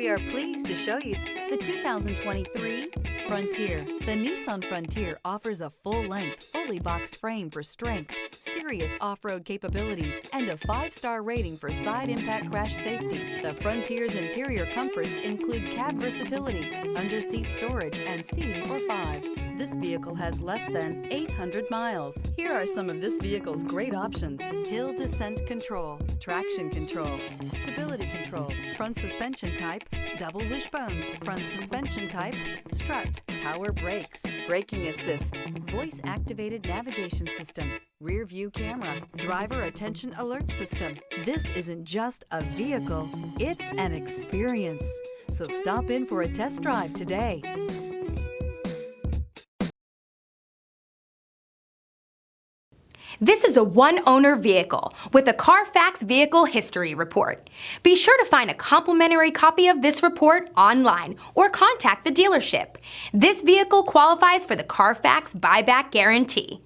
We are pleased to show you the 2023 Frontier. The Nissan Frontier offers a full-length, fully boxed frame for strength, serious off-road capabilities, and a 5-star rating for side impact crash safety. The Frontier's interior comforts include cab versatility, under-seat storage, and seating for 5. This vehicle has less than 800 miles. Here are some of this vehicle's great options: hill descent control, traction control, stability control, front suspension type, double wishbones, front suspension type, strut, power brakes, braking assist, voice activated navigation system, rear view camera, driver attention alert system. This isn't just a vehicle, it's an experience. So stop in for a test drive today. This is a one-owner vehicle with a Carfax Vehicle History Report. Be sure to find a complimentary copy of this report online or contact the dealership. This vehicle qualifies for the Carfax Buyback Guarantee.